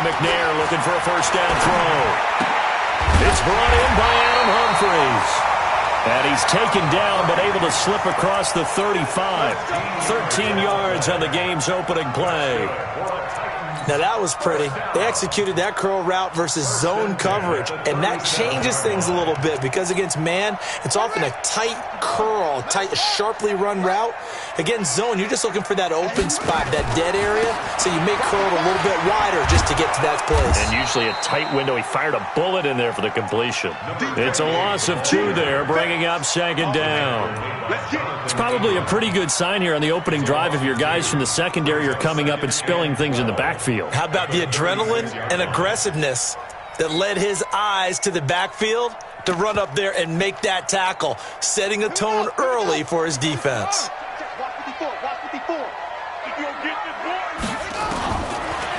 McNair looking for a first down throw. It's brought in by Adam Humphries. And he's taken down, but able to slip across the 35. 13 yards on the game's opening play. Now that was pretty. They executed that curl route versus zone coverage, and that changes things a little bit because against man, it's often a tight curl, tight, sharply run route. Against zone, you're just looking for that open spot, that dead area, so you make curl a little bit wider just to get to that place. And usually a tight window. He fired a bullet in there for the completion. It's a loss of 2 there, bringing up second down. It's probably a pretty good sign here on the opening drive if your guys from the secondary are coming up and spilling things in the backfield. How about the adrenaline and aggressiveness that led his eyes to the backfield to run up there and make that tackle, setting a tone early for his defense.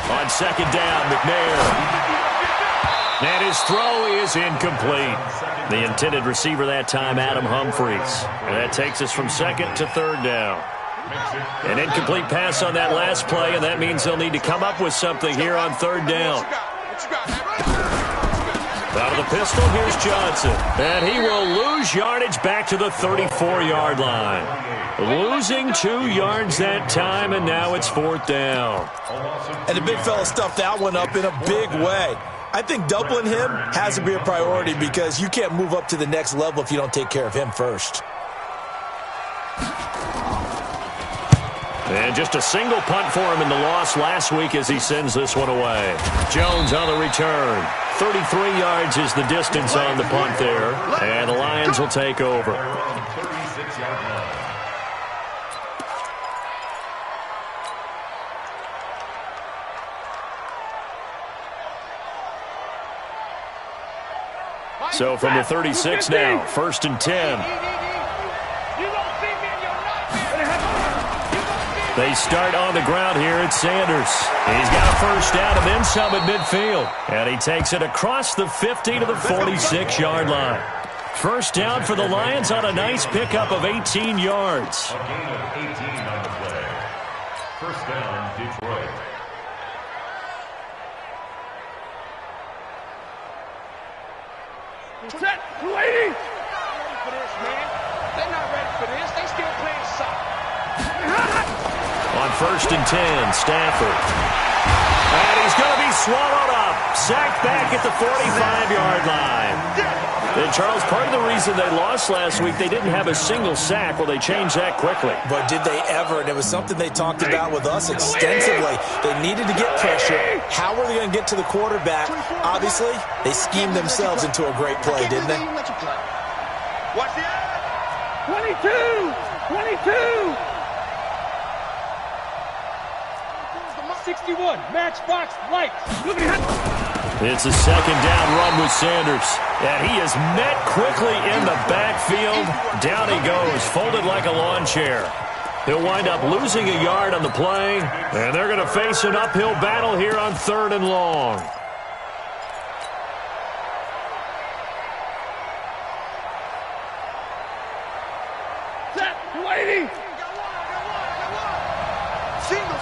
On second down, McNair. And his throw is incomplete. The intended receiver that time, Adam Humphries. And that takes us from second to third down. An incomplete pass on that last play, and that means they'll need to come up with something here on third down. Out of the pistol, here's Johnson. And he will lose yardage back to the 34-yard line. Losing 2 yards that time, and now it's fourth down. And the big fella stuffed that one up in a big way. I think doubling him has to be a priority because you can't move up to the next level if you don't take care of him first. And just a single punt for him in the loss last week as he sends this one away. Jones on the return. 33 yards is the distance on the punt there. And the Lions will take over. So from the 36 now, 1st and 10. They start on the ground here at Sanders. He's got a first down and then some at midfield. And he takes it across the 50 to the 46-yard line. First down for the Lions on a nice pickup of 18 yards. First down, Detroit. Set, lady! Ready for this, man. They're not ready for this. They still playing soccer. On 1st and 10, Stafford. And he's going to be swallowed up. Sacked back at the 45-yard line. And Charles, part of the reason they lost last week, they didn't have a single sack. Well, they changed that quickly. But did they ever? And it was something they talked about with us extensively. They needed to get pressure. How were they going to get to the quarterback? Obviously, they schemed themselves into a great play, didn't they? Watch the 22! 22! 61, matchbox lights. It's a second down run with Sanders. And he is met quickly in the backfield. Down he goes, folded like a lawn chair. He'll wind up losing a yard on the play. And they're going to face an uphill battle here on 3rd and long. Set, lady! Single.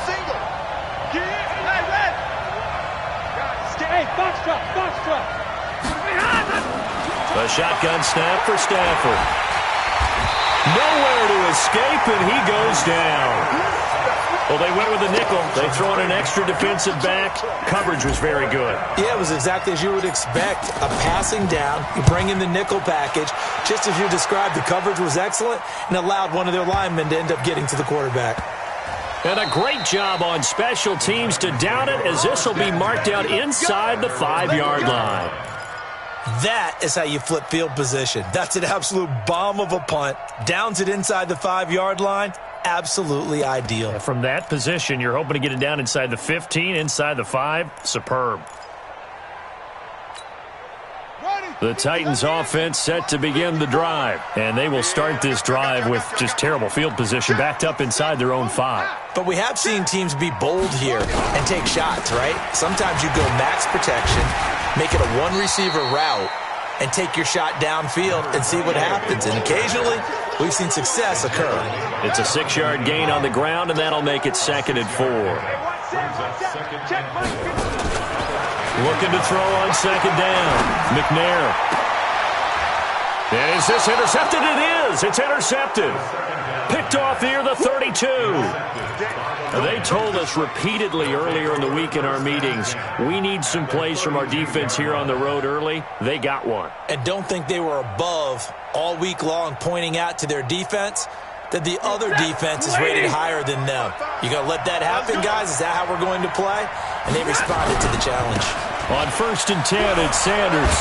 Hey, box truck. A shotgun snap for Stafford. Nowhere to escape, and he goes down. Well, they went with a nickel. They throw in an extra defensive back. Coverage was very good. Yeah, it was exactly as you would expect. A passing down. You bring in the nickel package. Just as you described, the coverage was excellent and allowed one of their linemen to end up getting to the quarterback. And a great job on special teams to down it, as this will be marked out inside the 5-yard line. That is how you flip field position. That's an absolute bomb of a punt. Downs it inside the 5-yard line. Absolutely ideal. And from that position, you're hoping to get it down inside the 15, inside the 5. Superb. The Titans offense set to begin the drive. And they will start this drive with just terrible field position, backed up inside their own 5. But we have seen teams be bold here and take shots, right? Sometimes you go max protection, make it a one-receiver route, and take your shot downfield and see what happens. And occasionally, we've seen success occur. It's a 6-yard gain on the ground, and that'll make it 2nd and 4. Looking to throw on second down. McNair. And is this intercepted? It is. It's intercepted. Picked off near the 32. They told us repeatedly earlier in the week in our meetings, we need some plays from our defense here on the road early. They got one. And don't think they were above all week long pointing out to their defense that the other defense is rated higher than them. You going to let that happen, guys? Is that how we're going to play? And they responded to the challenge. On 1st and 10, it's Sanders.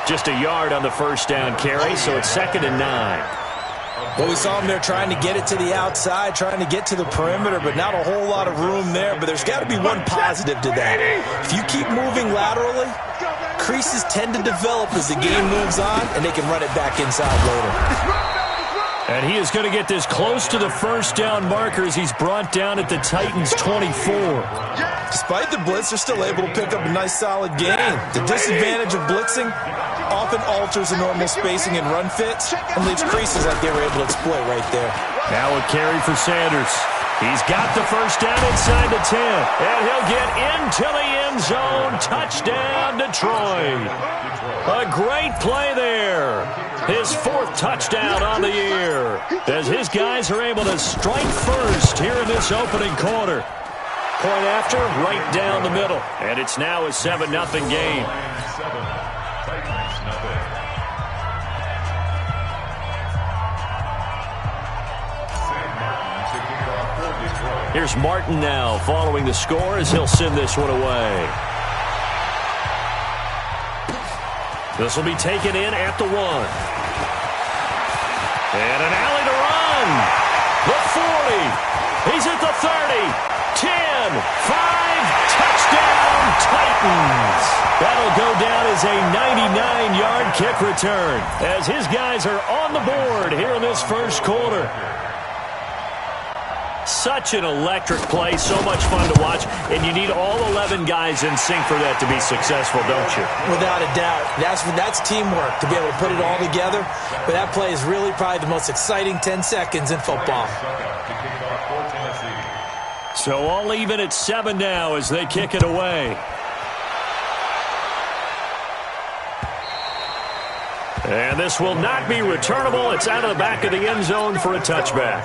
Just a yard on the first down carry, so it's 2nd and 9. Well, we saw them there trying to get it to the outside, trying to get to the perimeter, but not a whole lot of room there. But there's got to be one positive to that. If you keep moving laterally, creases tend to develop as the game moves on, and they can run it back inside later. And he is going to get this close to the first down markers. He's brought down at the Titans' 24. Despite the blitz, they're still able to pick up a nice, solid gain. The disadvantage of blitzing often alters the normal spacing and run fits and leaves creases like they were able to exploit right there. Now a carry for Sanders. He's got the first down inside the 10. And he'll get into the end zone. Touchdown, Detroit. A great play there. His 4th touchdown on the year. As his guys are able to strike first here in this opening quarter. Point after, right down the middle. And it's now a 7-0 game. Here's Martin now following the score as he'll send this one away. This will be taken in at the 1. And an alley to run. The 40. He's at the 30. 10. 5. Touchdown, Titans. That'll go down as a 99-yard kick return as his guys are on the board here in this first quarter. Such an electric play, so much fun to watch, and you need all 11 guys in sync for that to be successful, don't you? Without a doubt. That's teamwork, to be able to put it all together. But that play is really probably the most exciting 10 seconds in football. So all even at 7 now as they kick it away. And this will not be returnable. It's out of the back of the end zone for a touchback.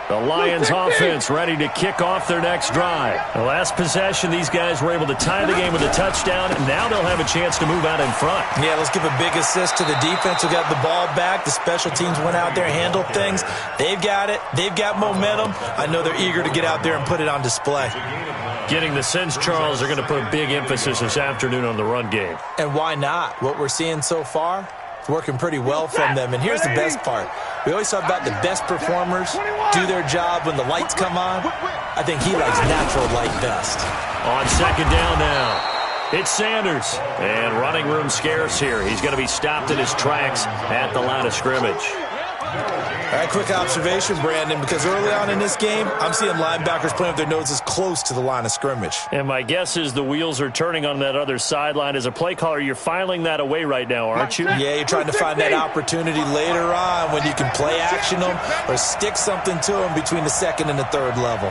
The Lions offense ready to kick off their next drive. The last possession, these guys were able to tie the game with a touchdown, and now they'll have a chance to move out in front. Yeah, let's give a big assist to the defense who got the ball back. The special teams went out there, handled things. They've got it. They've got momentum. I know they're eager to get out there and put it on display. Getting the sense, Charles, are going to put a big emphasis this afternoon on the run game. And why not? What we're seeing so far, it's working pretty well from them. And here's the best part. We always talk about the best performers do their job when the lights come on. I think he likes natural light best. On second down now, it's Sanders. And running room scarce here. He's going to be stopped in his tracks at the line of scrimmage. All right, quick observation, Brandon, because early on in this game, I'm seeing linebackers playing with their noses close to the line of scrimmage. And my guess is the wheels are turning on that other sideline. As a play caller, you're filing that away right now, aren't you? Yeah, you're trying to find that opportunity later on when you can play action them or stick something to them between the 2nd and the 3rd level.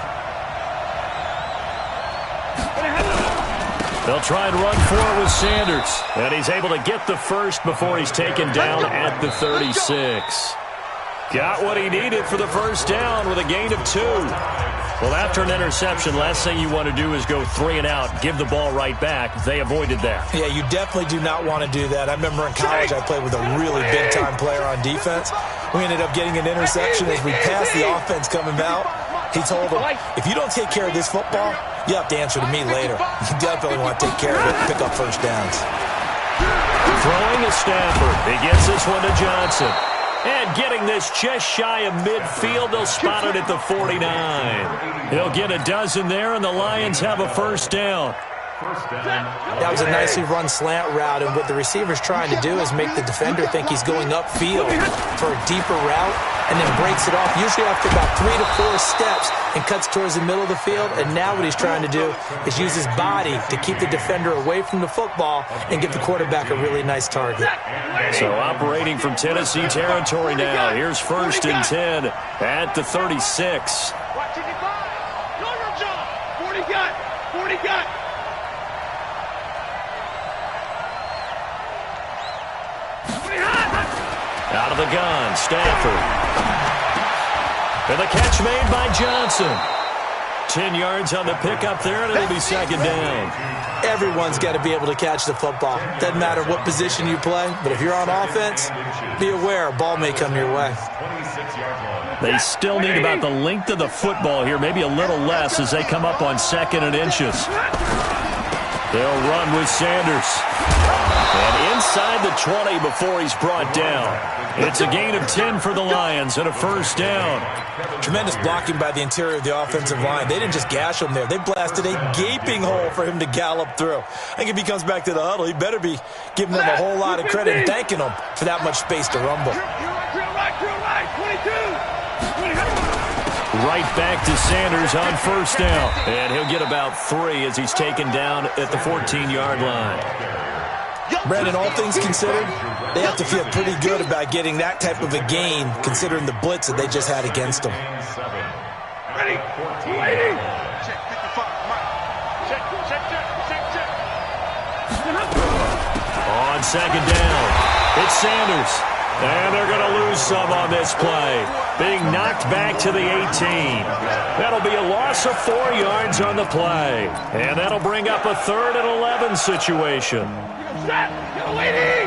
They'll try and run forward with Sanders. And he's able to get the first before he's taken down at the 36. Got what he needed for the first down with a gain of 2. Well, after an interception, last thing you want to do is go 3 and out, give the ball right back. They avoided that. Yeah, you definitely do not want to do that. I remember in college I played with a really big-time player on defense. We ended up getting an interception as we passed the offense coming out. He told him, if you don't take care of this football, you have to answer to me later. You definitely want to take care of it and pick up first downs. Throwing to Stafford. He gets this one to Johnson. And getting this just shy of midfield, they'll spot it at the 49. He'll get a dozen there, and the Lions have a first down. That was a nicely run slant route, and what the receiver's trying to do is make the defender think he's going upfield for a deeper route, and then breaks it off, usually after about 3 to 4 steps, and cuts towards the middle of the field. And now what he's trying to do is use his body to keep the defender away from the football and give the quarterback a really nice target. So operating from Tennessee territory now. Here's 1st and 10 at the 36. Watch it, Know your job. 40 got. 40 got. Out of the gun, Stafford. And the catch made by Johnson. 10 yards on the pickup there, and it'll be 2nd down. Everyone's got to be able to catch the football. Doesn't matter what position you play, but if you're on offense, be aware a ball may come your way. They still need about the length of the football here, maybe a little less as they come up on 2nd and inches. They'll run with Sanders. And inside the 20 before he's brought down. It's a gain of 10 for the Lions and a 1st down. Tremendous blocking by the interior of the offensive line. They didn't just gash him there. They blasted a gaping hole for him to gallop through. I think if he comes back to the huddle, he better be giving them a whole lot of credit and thanking them for that much space to rumble. Right back to Sanders on 1st down. And he'll get about 3 as he's taken down at the 14-yard line. Brandon, all things considered, they have to feel pretty good about getting that type of a gain, considering the blitz that they just had against them. Ready? Waiting. Check 55. Check. On 2nd down, it's Sanders. And they're going to lose some on this play. Being knocked back to the 18. That'll be a loss of 4 yards on the play. And that'll bring up a 3rd and 11 situation. Set. You're waiting.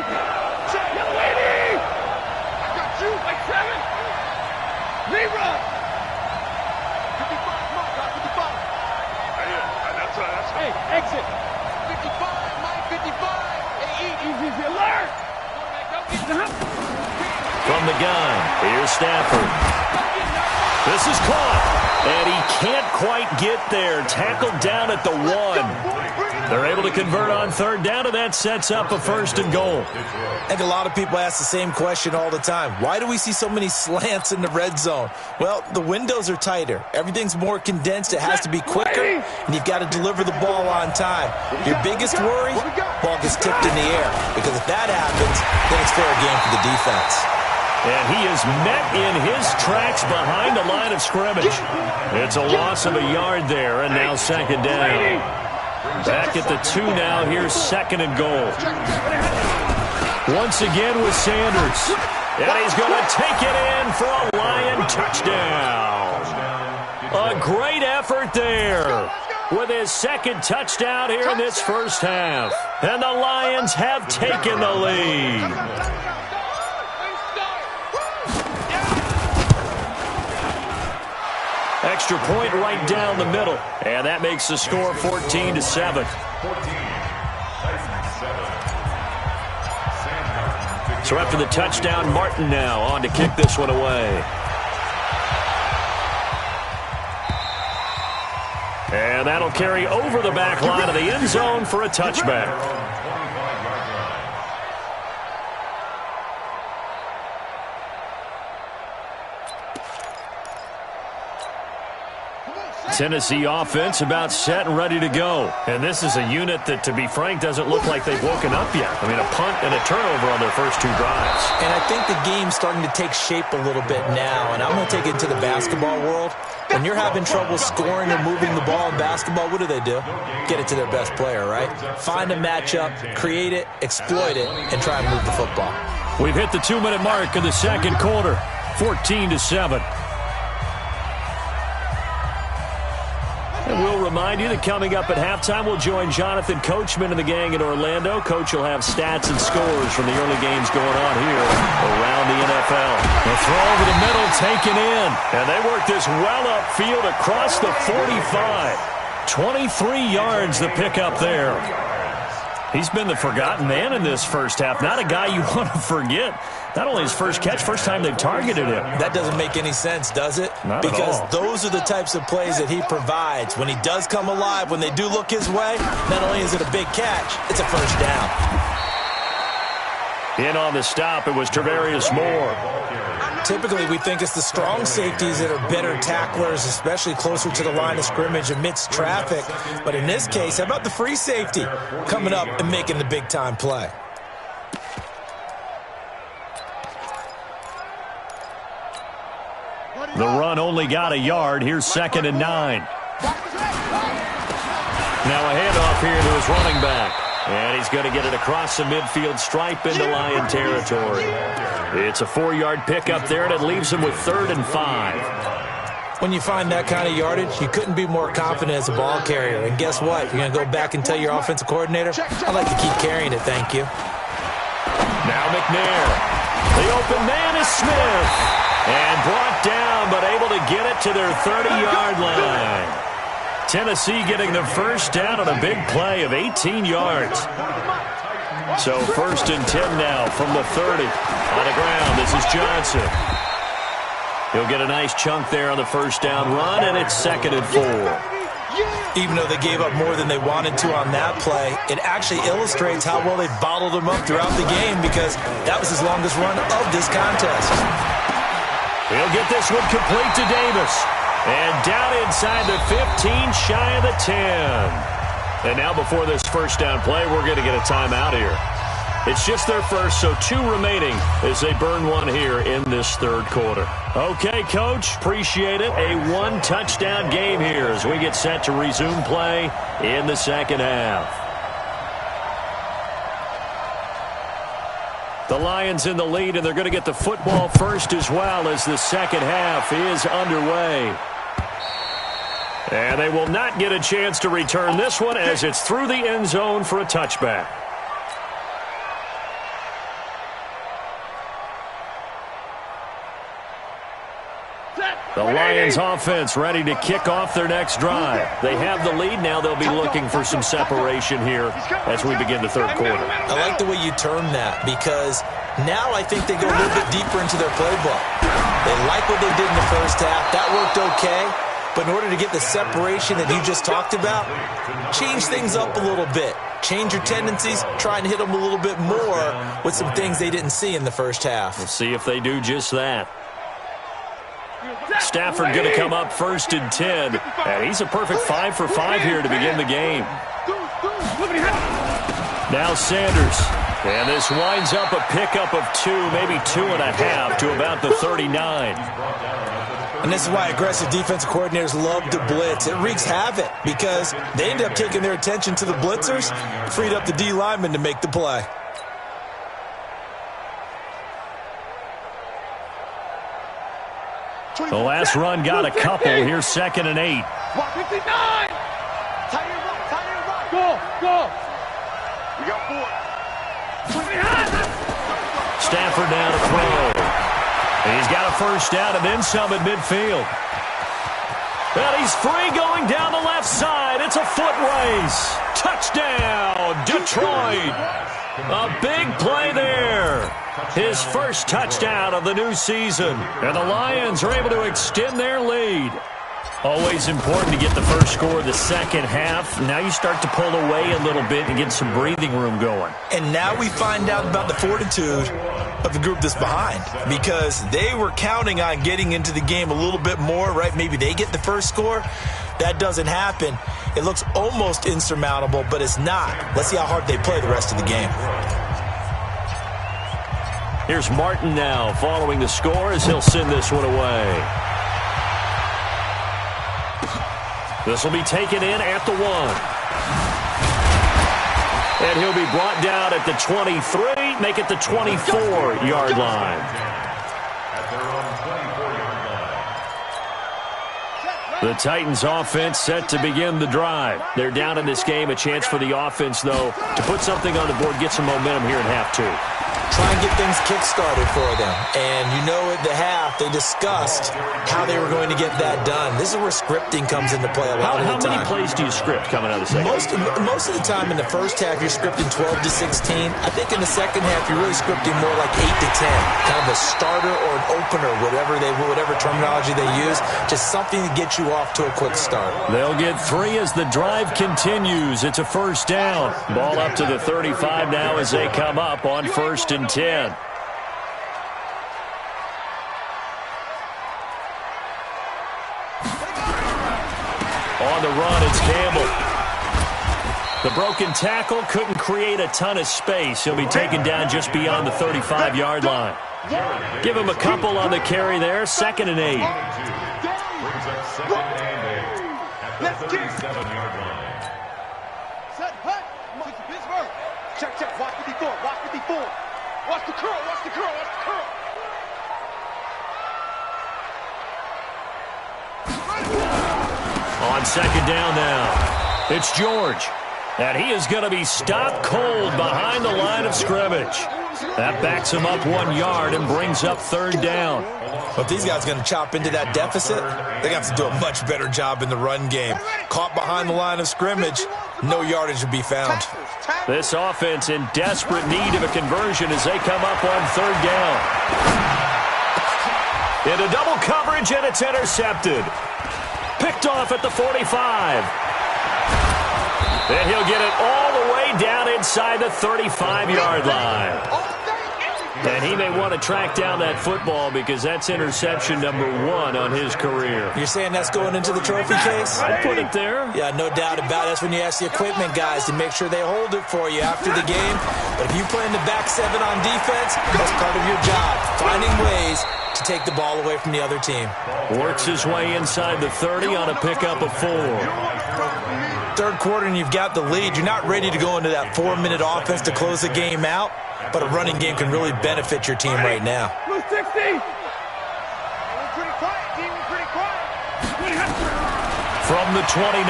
Set. You're waiting. I got you. Like 7. Rerun. 55. Come on, 55. That's right. Hey, exit. 55. Mike, 55. Hey, easy. Alert. From the gun, here's Stafford. This is caught, and he can't quite get there. Tackled down at the 1. They're able to convert on 3rd down, and that sets up a 1st and goal. I think a lot of people ask the same question all the time. Why do we see so many slants in the red zone? Well, the windows are tighter. Everything's more condensed. It has to be quicker, and you've got to deliver the ball on time. Your biggest worry, ball gets tipped in the air, because if that happens, then it's fair game for the defense. And he is met in his tracks behind the line of scrimmage. It's a loss of a yard there, and now 2nd down. Back at the 2 now. Here's 2nd and goal. Once again with Sanders. And he's going to take it in for a Lion touchdown. A great effort there with his 2nd touchdown here in this 1st half. And the Lions have taken the lead. Extra point right down the middle. And that makes the score 14-7. So after the touchdown, Martin now on to kick this one away. And that'll carry over the back line of the end zone for a touchback. Tennessee offense about set and ready to go. And this is a unit that, to be frank, doesn't look like they've woken up yet. I mean, a punt and a turnover on their first 2 drives. And I think the game's starting to take shape a little bit now. And I'm going to take it into the basketball world. When you're having trouble scoring or moving the ball in basketball, what do? Get it to their best player, right? Find a matchup, create it, exploit it, and try and move the football. We've hit the 2-minute mark of the 2nd quarter, 14-7. And we'll remind you that coming up at halftime, we'll join Jonathan Coachman and the gang in Orlando. Coach will have stats and scores from the early games going on here around the NFL. The throw over the middle taken in. And they work this well upfield across the 45. 23 yards the pickup there. He's been the forgotten man in this first half. Not a guy you want to forget. Not only his first catch, first time they've targeted him. That doesn't make any sense, does it? Not because at all. Those are the types of plays that he provides. When he does come alive, when they do look his way, not only is it a big catch, it's a first down. In on the stop, it was Travarius Moore. Typically, we think it's the strong safeties that are better tacklers, especially closer to the line of scrimmage amidst traffic. But in this case, how about the free safety coming up and making the big-time play? The run only got a yard. Here's 2nd and 9. Now a handoff here to his running back. And he's going to get it across the midfield stripe into Lion territory. It's a 4-yard pickup there, and it leaves him with 3rd and 5. When you find that kind of yardage, you couldn't be more confident as a ball carrier. And guess what? You're going to go back and tell your offensive coordinator, I'd like to keep carrying it, thank you. Now McNair. The open man is Smith. And brought down, but able to get it to their 30-yard line. Tennessee getting the first down on a big play of 18 yards. So 1st and 10 now from the 30. On the ground, this is Johnson. He'll get a nice chunk there on the first down run, and it's 2nd and 4. Even though they gave up more than they wanted to on that play, it actually illustrates how well they bottled them up throughout the game because that was his longest run of this contest. He'll get this one complete to Davis. And down inside the 15, shy of the 10. And now before this first down play, we're going to get a timeout here. It's just their first, so 2 remaining as they burn one here in this 3rd quarter. Okay, Coach, appreciate it. A 1-touchdown game here as we get set to resume play in the 2nd half. The Lions in the lead, and they're going to get the football first as well as the 2nd half is underway. And they will not get a chance to return this one as it's through the end zone for a touchback. The Lions offense ready to kick off their next drive. They have the lead. Now they'll be looking for some separation here as we begin the 3rd quarter. I like the way you term that because now I think they go a little bit deeper into their playbook. They like what they did in the first half. That worked okay. But in order to get the separation that you just talked about, change things up a little bit. Change your tendencies, try and hit them a little bit more with some things they didn't see in the first half. We'll see if they do just that. Stafford going to come up 1st and 10. And he's a perfect 5 for 5 here to begin the game. Now Sanders. And this winds up a pickup of 2, maybe 2.5 to about the 39. And this is why aggressive defensive coordinators love to blitz. It wreaks havoc because they end up taking their attention to the blitzers, freed up the D lineman to make the play. The last run got a couple. Here's 2nd and 8. 159. Go. We got 4. Stafford down to throw. And he's got a first down and then some at midfield. And he's free going down the left side. It's a foot race. Touchdown, Detroit. A big play there. His first touchdown of the new season. And the Lions are able to extend their lead. Always important to get the first score of the 2nd half. Now you start to pull away a little bit and get some breathing room going. And now we find out about the fortitude of the group that's behind because they were counting on getting into the game a little bit more, right? Maybe they get the first score. That doesn't happen. It looks almost insurmountable, but it's not. Let's see how hard they play the rest of the game. Here's Martin now following the score as he'll send this one away. This will be taken in at the 1. And he'll be brought down at the 23, make it the 24-yard line. The Titans offense set to begin the drive. They're down in this game. A chance for the offense, though, to put something on the board, get some momentum here in half 2. try and get things kick-started for them. And you know at the half, they discussed how they were going to get that done. This is where scripting comes into play a lot of the time. How many plays do you script coming out of the second? Most of the time in the first half, you're scripting 12 to 16. I think in the second half, you're really scripting more like 8 to 10. Kind of a starter or an opener, whatever terminology they use. Just something to get you off to a quick start. They'll get 3 as the drive continues. It's a first down. Ball up to the 35 now as they come up on 1st and 10. On the run, it's Campbell. The broken tackle couldn't create a ton of space. He'll be taken down just beyond the 35-yard line. Give him a couple on the carry there. 2nd and 8. Brings up 2nd and 8 at the 37-yard line. Set, hut. Pittsburgh. Check. Watch 54. Watch 54. Watch the curl. Watch the curl. Watch the curl. On 2nd down now, it's George. And he is going to be stopped cold behind the line of scrimmage. That backs him up 1 yard and brings up 3rd down. But these guys are going to chop into that deficit. They're going to have to do a much better job in the run game. Caught behind the line of scrimmage, no yardage will be found. This offense in desperate need of a conversion as they come up on 3rd down. Into double coverage, and it's intercepted. Picked off at the 45. And he'll get it all the way down inside the 35-yard line. And he may want to track down that football because that's interception number 1 on his career. You're saying that's going into the trophy case? I'd put it there. Yeah, no doubt about it. That's when you ask the equipment guys to make sure they hold it for you after the game. But if you play in the back 7 on defense, that's part of your job, finding ways to take the ball away from the other team. Works his way inside the 30 on a pickup of 4. 3rd quarter and you've got the lead. You're not ready to go into that 4-minute offense to close the game out, but a running game can really benefit your team right now. 60. From the 29,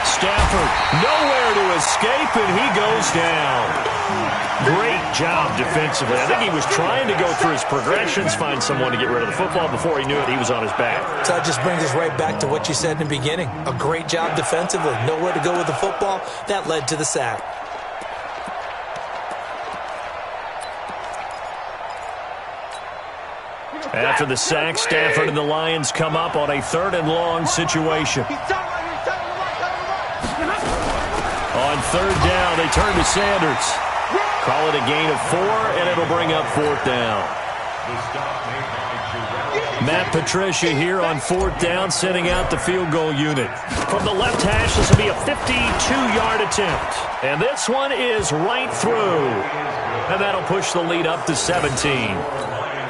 Stafford nowhere to escape, and he goes down. Great job defensively. I think he was trying to go through his progressions, find someone to get rid of the football. Before he knew it, he was on his back. So that just brings us right back to what you said in the beginning. A great job defensively. Nowhere to go with the football. That led to the sack. After the sack, Stafford and the Lions come up on a 3rd and long situation. On 3rd down, they turn to Sanders. Call it a gain of 4, and it'll bring up 4th down. Matt Patricia here on 4th down, setting out the field goal unit. From the left hash, this will be a 52-yard attempt. And this one is right through. And that'll push the lead up to 17.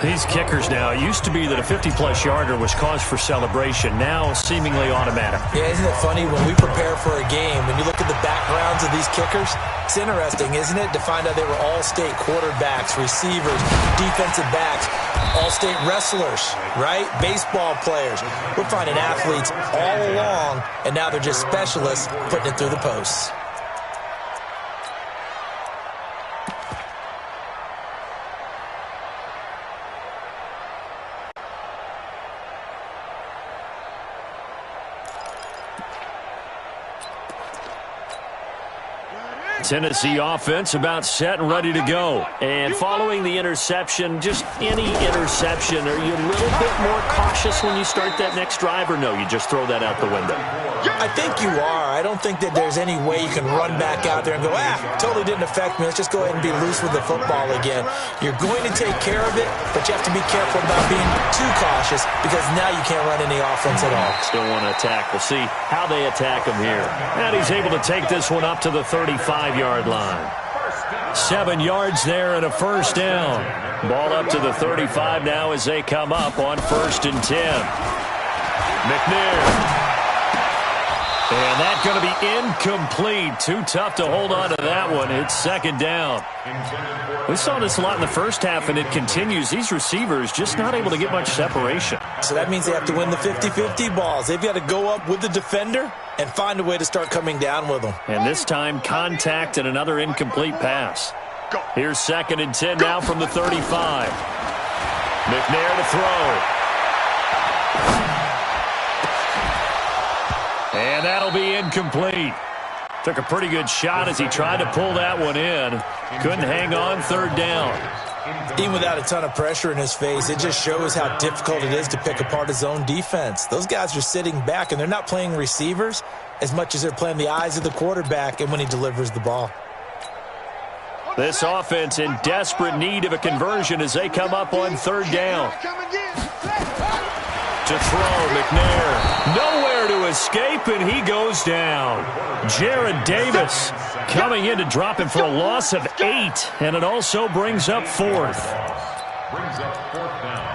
These kickers now, it used to be that a 50-plus yarder was cause for celebration. Now, seemingly automatic. Yeah, isn't it funny when we prepare for a game, when you look at the backgrounds of these kickers, it's interesting, isn't it, to find out they were all-state quarterbacks, receivers, defensive backs, all-state wrestlers, right? Baseball players. We're finding athletes all along, and now they're just specialists putting it through the posts. Tennessee offense about set and ready to go. And following the interception, just any interception, are you a little bit more cautious when you start that next drive, or no, you just throw that out the window? I think you are. I don't think that there's any way you can run back out there and go, totally didn't affect me. Let's just go ahead and be loose with the football again. You're going to take care of it, but you have to be careful about being too cautious because now you can't run any offense at all. Still want to attack. We'll see how they attack him here. And he's able to take this one up to the 35-yard line. 7 yards there and a first down. Ball up to the 35 now as they come up on 1st and 10. McNair. And that's going to be incomplete. Too tough to hold on to that one. It's 2nd down. We saw this a lot in the first half, and it continues. These receivers just not able to get much separation. So that means they have to win the 50-50 balls. They've got to go up with the defender and find a way to start coming down with them. And this time, contact and another incomplete pass. Here's 2nd and 10 now from the 35. McNair to throw. And that'll be incomplete. Took a pretty good shot as he tried to pull that one in. Couldn't hang on 3rd down. Even without a ton of pressure in his face, it just shows how difficult it is to pick apart his own defense. Those guys are sitting back, and they're not playing receivers as much as they're playing the eyes of the quarterback and when he delivers the ball. This offense in desperate need of a conversion as they come up on 3rd down. To throw, McNair. Nowhere to escape, and he goes down. Jared Davis coming in to drop him for a loss of 8, and it also brings up 4th. Brings up 4th down.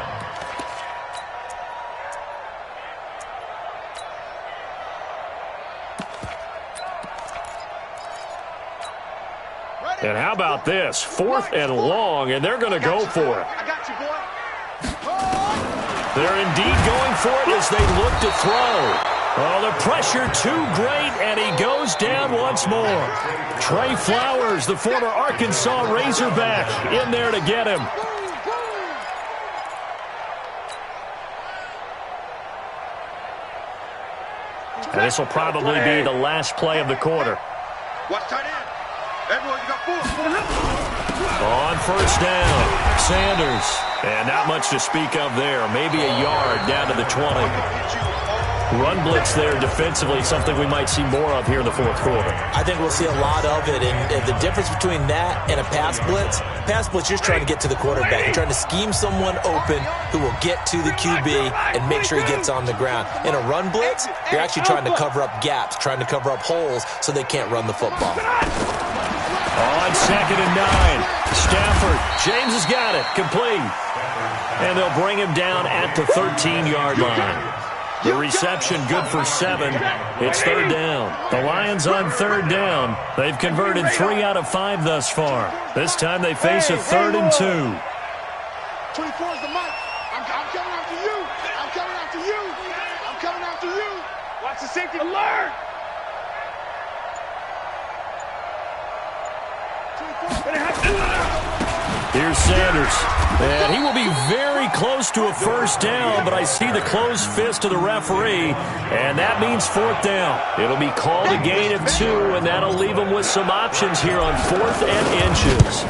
And how about this? 4th and long, and they're going to go for it. I got you, boy. They're indeed going for it as they look to throw. Oh, the pressure too great, and he goes down once more. Trey Flowers, the former Arkansas Razorback, in there to get him. And this will probably be the last play of the quarter. Watch tight end. Everyone, you got 4. On 1st down, Sanders. And not much to speak of there. Maybe a yard down to the 20. Run blitz there defensively, something we might see more of here in the 4th quarter. I think we'll see a lot of it, and the difference between that and a pass blitz, you're just trying to get to the quarterback. You're trying to scheme someone open who will get to the QB and make sure he gets on the ground. In a run blitz, you're actually trying to cover up gaps, trying to cover up holes so they can't run the football. On 2nd and 9, Stafford. James has got it, complete. And they'll bring him down at the 13-yard line. The reception good for 7. It's 3rd down. The Lions on 3rd down. They've converted 3 out of 5 thus far. This time they face a 3rd and 2. 24 is the mic. I'm coming after you. I'm coming after you. I'm coming after you. Watch the safety. Alert! Here's Sanders. And he will be very close to a 1st down, but I see the closed fist of the referee, and that means 4th down. It'll be called a gain of 2, and that'll leave him with some options here on 4th and inches.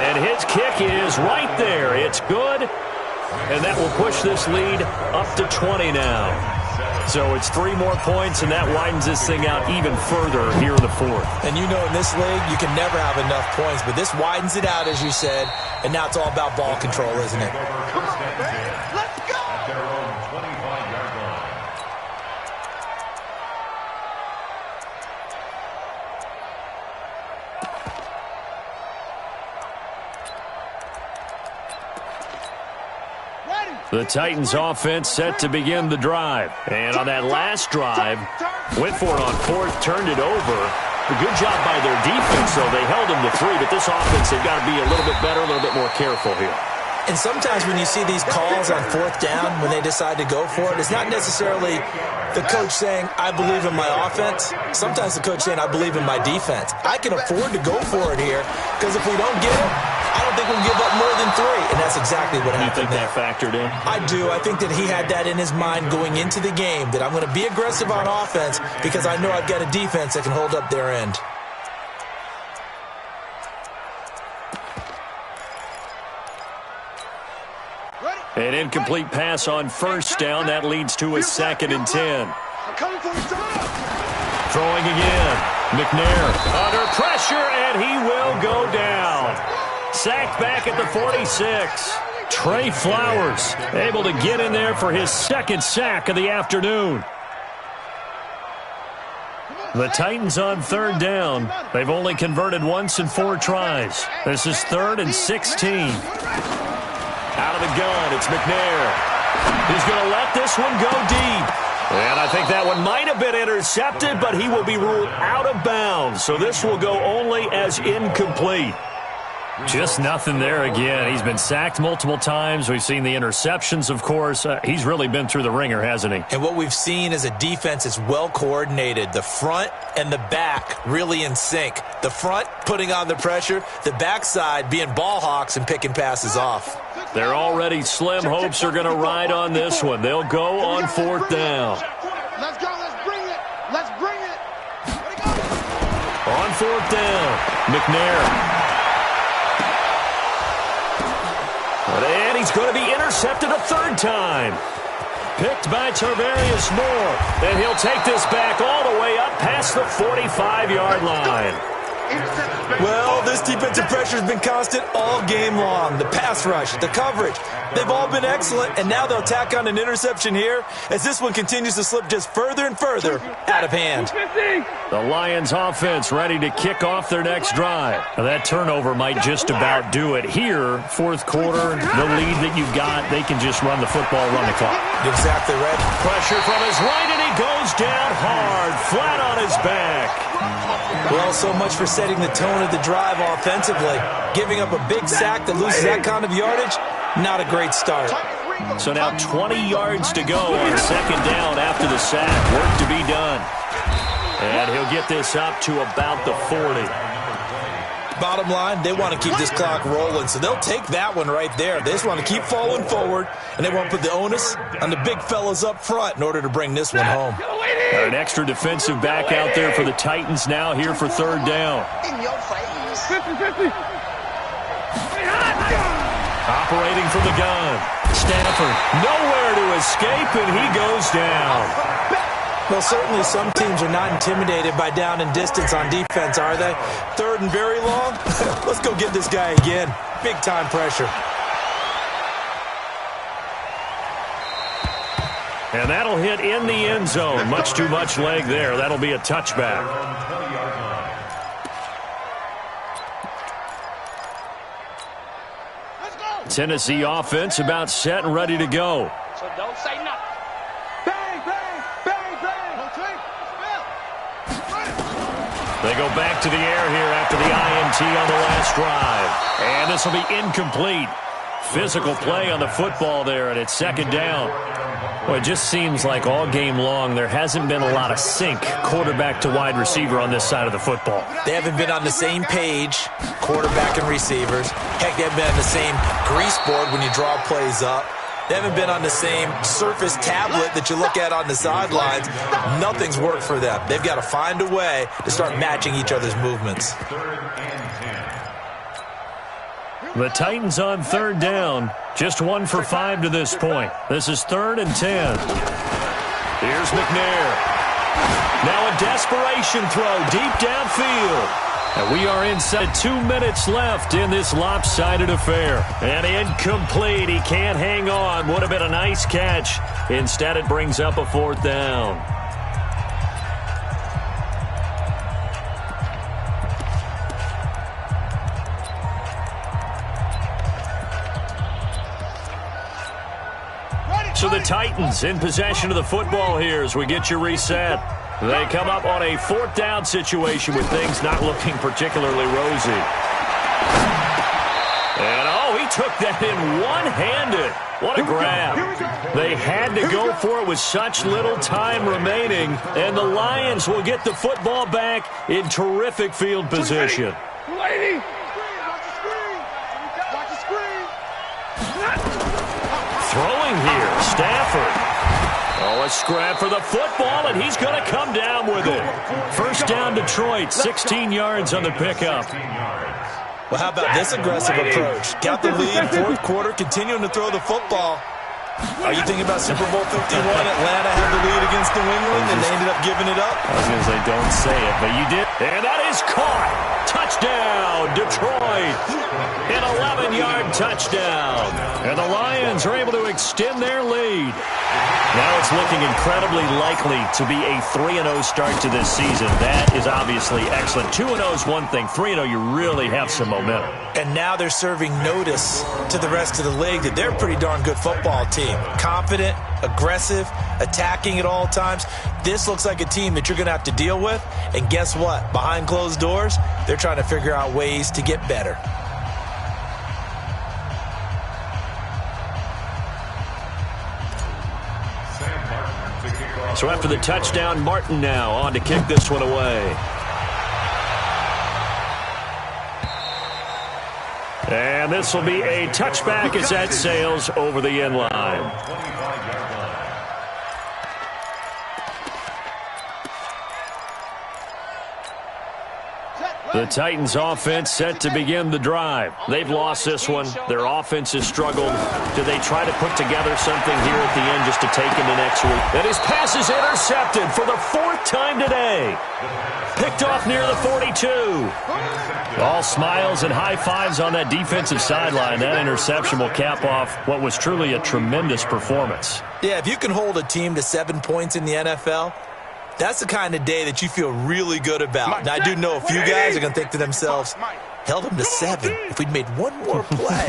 And his kick is right there. It's good, and that will push this lead up to 20 now. So it's 3 more points, and that widens this thing out even further here in the 4th. And you know in this league, you can never have enough points, but this widens it out, as you said, and now it's all about ball control, isn't it? Come on, man. Let's go! At their own 25-yard line. The Titans offense set to begin the drive. And on that last drive, went for it on 4th, turned it over. A good job by their defense, though. They held them to 3, but this offense, they've got to be a little bit better, a little bit more careful here. And sometimes when you see these calls on 4th down, when they decide to go for it, it's not necessarily the coach saying, I believe in my offense. Sometimes the coach saying, I believe in my defense. I can afford to go for it here, because if we don't get it, I don't think we'll give up more than 3. And that's exactly what happened. You think that factored in? I do. I think that he had that in his mind going into the game, that I'm going to be aggressive on offense because I know I've got a defense that can hold up their end. An incomplete pass on 1st down. That leads to a 2nd and 10. I'm coming for the job. Throwing again. McNair under pressure, and he will go down. Sacked back at the 46. Trey Flowers able to get in there for his 2nd sack of the afternoon. The Titans on 3rd down. They've only converted once in 4 tries. This is 3rd and 16. Out of the gun, it's McNair. He's going to let this one go deep. And I think that one might have been intercepted, but he will be ruled out of bounds. So this will go only as incomplete. Just nothing there again. He's been sacked multiple times. We've seen the interceptions, of course. He's really been through the ringer, hasn't he? And what we've seen is a defense is well coordinated. The front and the back really in sync. The front putting on the pressure, the backside being ball hawks and picking passes off. Their already slim hopes are going to ride on this one. They'll go on 4th down. Let's go. Let's bring it. Let's bring it. On 4th down, McNair. And he's going to be intercepted a 3rd time. Picked by Tarvarius Moore. And he'll take this back all the way up past the 45-yard line. Well, this defensive pressure has been constant all game long. The pass rush, the coverage, they've all been excellent, and now they'll tack on an interception here as this one continues to slip just further and further out of hand. The Lions offense ready to kick off their next drive. Now, that turnover might just about do it here. 4th quarter, the lead that you've got, they can just run the football, run the clock. Exactly right. Pressure from his right, and he goes down hard, flat on his back. Well, so much for setting the tone of the drive offensively. Giving up a big sack that loses that kind of yardage, not a great start. So now 20 yards to go on 2nd down after the sack. Work to be done. And he'll get this up to about the 40. Bottom line, they want to keep this clock rolling, so they'll take that one right there. They just want to keep falling forward, and they won't put the onus on the big fellas up front in order to bring this one home. An extra defensive back out there for the Titans now here for 3rd down. In your face. 50-50. Operating from the gun. Stanford nowhere to escape, and he goes down. Well, certainly some teams are not intimidated by down and distance on defense, are they? 3rd and very long? Let's go get this guy again. Big-time pressure. And that'll hit in the end zone. Much too much leg there. That'll be a touchback. Tennessee offense about set and ready to go. So don't say nothing. Bang, bang, bang, bang. They go back to the air here after the INT on the last drive. And this will be incomplete. Physical play on the football there, and it's 2nd down. Well, it just seems like all game long there hasn't been a lot of sync quarterback to wide receiver on this side of the football. They haven't been on the same page, quarterback and receivers. Heck, they haven't been on the same grease board when you draw plays up. They haven't been on the same Surface tablet that you look at on the sidelines. Nothing's worked for them. They've got to find a way to start matching each other's movements. The Titans on 3rd down. Just 1 for 5 to this point. This is 3rd and 10. Here's McNair. Now a desperation throw deep downfield. And we are inside 2 minutes left in this lopsided affair. And incomplete. He can't hang on. Would have been a nice catch. Instead, it brings up a 4th down. So the Titans in possession of the football here as we get you reset. They come up on a 4th down situation with things not looking particularly rosy. And, oh, he took that in one-handed. What a grab. They had to go for it with such little time remaining, and the Lions will get the football back in terrific field position. Lady. Throwing here, Stafford. Oh, a scrap for the football, and he's going to come down with it. 1st down, Detroit, 16 yards on the pickup. Well, how about this aggressive approach? Got the lead, 4th quarter, continuing to throw the football. Are you thinking about Super Bowl 51? Atlanta had the lead against New England, and they ended up giving it up? I was going to say, don't say it, but you did. And that is caught. Touchdown, Detroit. An 11-yard touchdown. And the Lions are able to extend their lead. Now it's looking incredibly likely to be a 3-0 start to this season. That is obviously excellent. 2-0 is one thing. 3-0, you really have some momentum. And now they're serving notice to the rest of the league that they're a pretty darn good football team. Confident, aggressive, attacking at all times. This looks like a team that you're going to have to deal with. And guess what? Behind closed doors, they're trying to figure out ways to get better. So after the touchdown, Martin now on to kick this one away. And this will be a touchback as that sails over the end line. The Titans offense set to begin the drive. They've lost this one. Their offense has struggled. Do they try to put together something here at the end just to take into next week? And his pass is intercepted for the 4th time today. Picked off near the 42. All smiles and high fives on that defensive sideline. That interception will cap off what was truly a tremendous performance. Yeah, if you can hold a team to 7 points in the NFL, that's the kind of day that you feel really good about. Now, I do know a few guys are going to think to themselves, held them to 7. If we'd made one more play,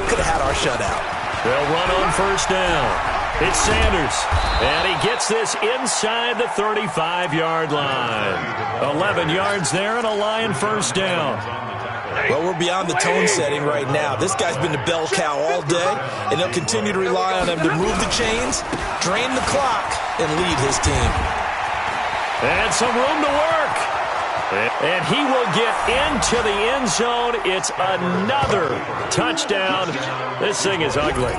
could have had our shutout. They'll run on first down. It's Sanders, and he gets this inside the 35-yard line. 11 yards there and a Lion first down. Well, we're beyond the tone setting right now. This guy's been the bell cow all day, and they'll continue to rely on him to move the chains, drain the clock, and lead his team. And some room to work. And he will get into the end zone. It's another touchdown. This thing is ugly.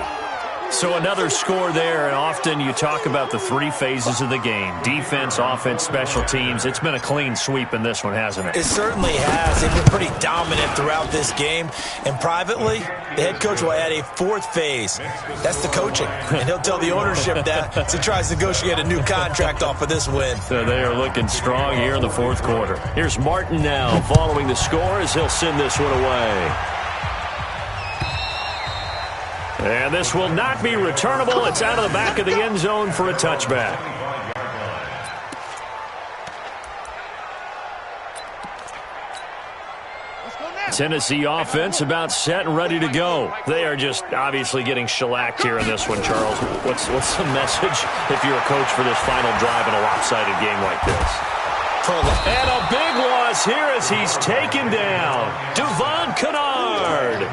So another score there, and often you talk about the 3 phases of the game. Defense, offense, special teams. It's been a clean sweep in this one, hasn't it? It certainly has. They've been pretty dominant throughout this game. And privately, the head coach will add a 4th phase. That's the coaching. And he'll tell the ownership that as he tries to negotiate a new contract off of this win. So they are looking strong here in the 4th quarter. Here's Martin now following the score as he'll send this one away. And this will not be returnable. It's out of the back of the end zone for a touchback. Tennessee offense about set and ready to go. They are just obviously getting shellacked here in this one, Charles. What's the message if you're a coach for this final drive in a lopsided game like this? And a big loss here as he's taken down. Devon Kennard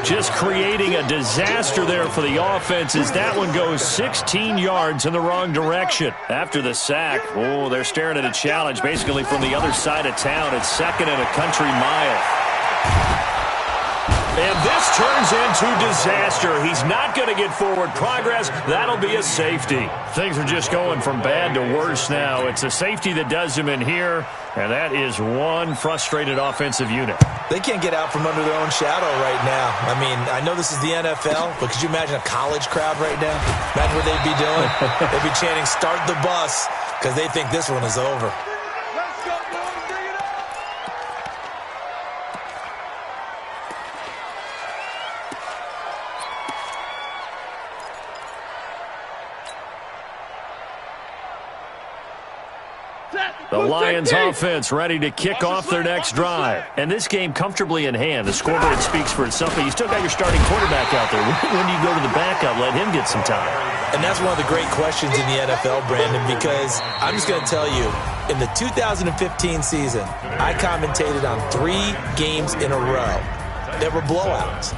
just creating a disaster there for the offense as that one goes 16 yards in the wrong direction. After the sack, oh, they're staring at a challenge basically from the other side of town. It's 2nd and a country mile. And this turns into disaster. He's not going to get forward progress. That'll be a safety. Things are just going from bad to worse now. It's a safety that does him in here, and that is one frustrated offensive unit. They can't get out from under their own shadow right now. I mean, I know this is the NFL, but could you imagine a college crowd right now? Imagine what they'd be doing. They'd be chanting, "Start the bus," because they think this one is over. The Lions offense ready to kick off their next drive. And this game comfortably in hand. The scoreboard speaks for itself, but you still got your starting quarterback out there. When do you go to the backup, let him get some time? And that's one of the great questions in the NFL, Brandon, because I'm just going to tell you, in the 2015 season, I commentated on 3 games in a row that were blowouts.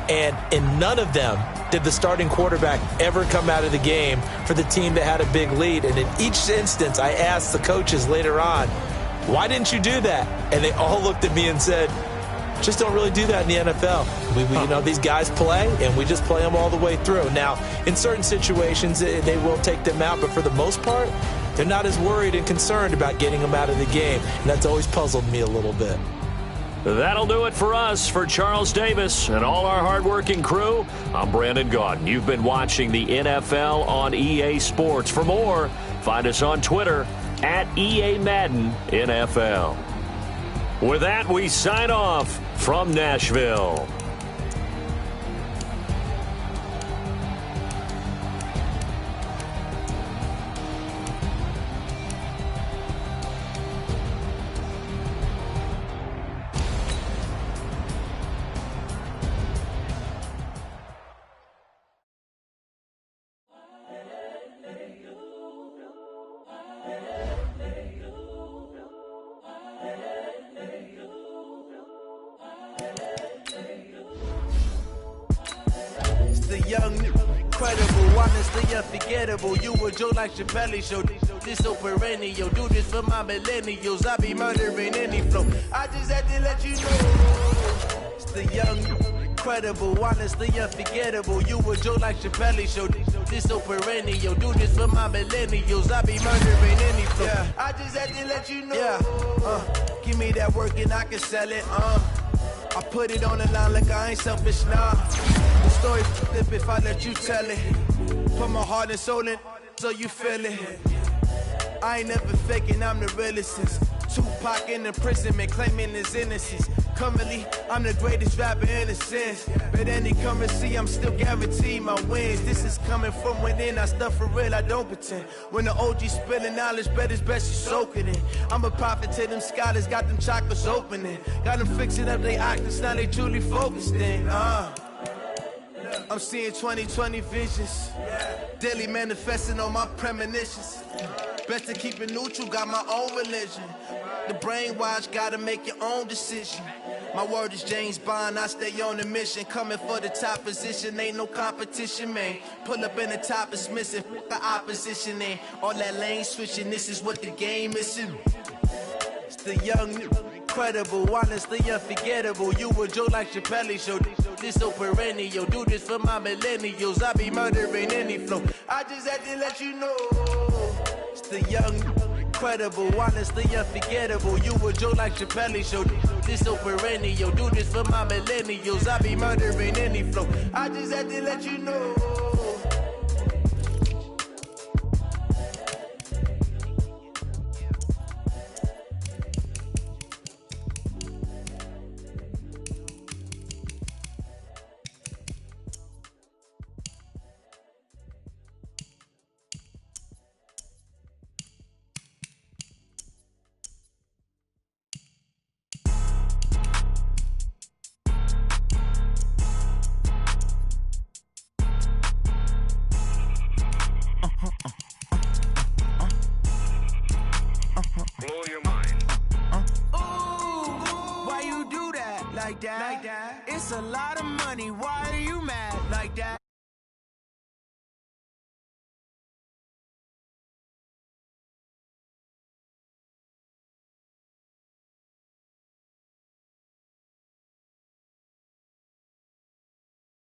And in none of them did the starting quarterback ever come out of the game for the team that had a big lead. And in each instance, I asked the coaches later on, why didn't you do that? And they all looked at me and said, just don't really do that in the NFL. You know, these guys play, and we just play them all the way through. Now, in certain situations, they will take them out, but for the most part, they're not as worried and concerned about getting them out of the game. And that's always puzzled me a little bit. That'll do it for us. For Charles Davis and all our hardworking crew, I'm Brandon Gaudin. You've been watching the NFL on EA Sports. For more, find us on Twitter at EA Madden NFL. With that, we sign off from Nashville. honestly unforgettable. You a joke like Chappelle Show. This so perennial. Do this for my millennials. I be murdering any flow. I just had to let you know. It's the young, incredible, honestly unforgettable. You a joke like Chappelle Show. This so perennial. Do this for my millennials. I be murdering any flow. Yeah. I just had to let you know. Yeah. Give me that work and I can sell it. I put it on the line like I ain't selfish, nah. The story flip if I let you tell it. Put my heart and soul in so you feel it. I ain't never faking, I'm the realest since Tupac in imprisonment, claiming his innocence. Currently, I'm the greatest rapper in a sense. But any currency, I'm still guaranteed my wins. This is coming from within, I stuff for real, I don't pretend. When the OG spilling knowledge, bet it's best you soak it in. I'm a prophet to them scholars, got them chakras opening. Got them fixing up they octaves, now they truly focused in. I'm seeing 2020 visions. Daily manifesting on my premonitions. Best to keep it neutral, got my own religion. The brainwash, gotta make your own decision. My word is James Bond, I stay on the mission. Coming for the top position, ain't no competition, man. Pull up in the top, it's missing, the opposition ain't. All that lane switching, this is what the game is. It's the young, incredible, honestly unforgettable. You a joke like Chappelle Show. This so perennial. Do this for my millennials. I be murdering any flow. I just had to let you know. It's the young, incredible, honestly unforgettable. You a joke like Chappelle Show. This so perennial. Do this for my millennials. I be murdering any flow. I just had to let you know. Like that? It's a lot of money. Why are you mad like that?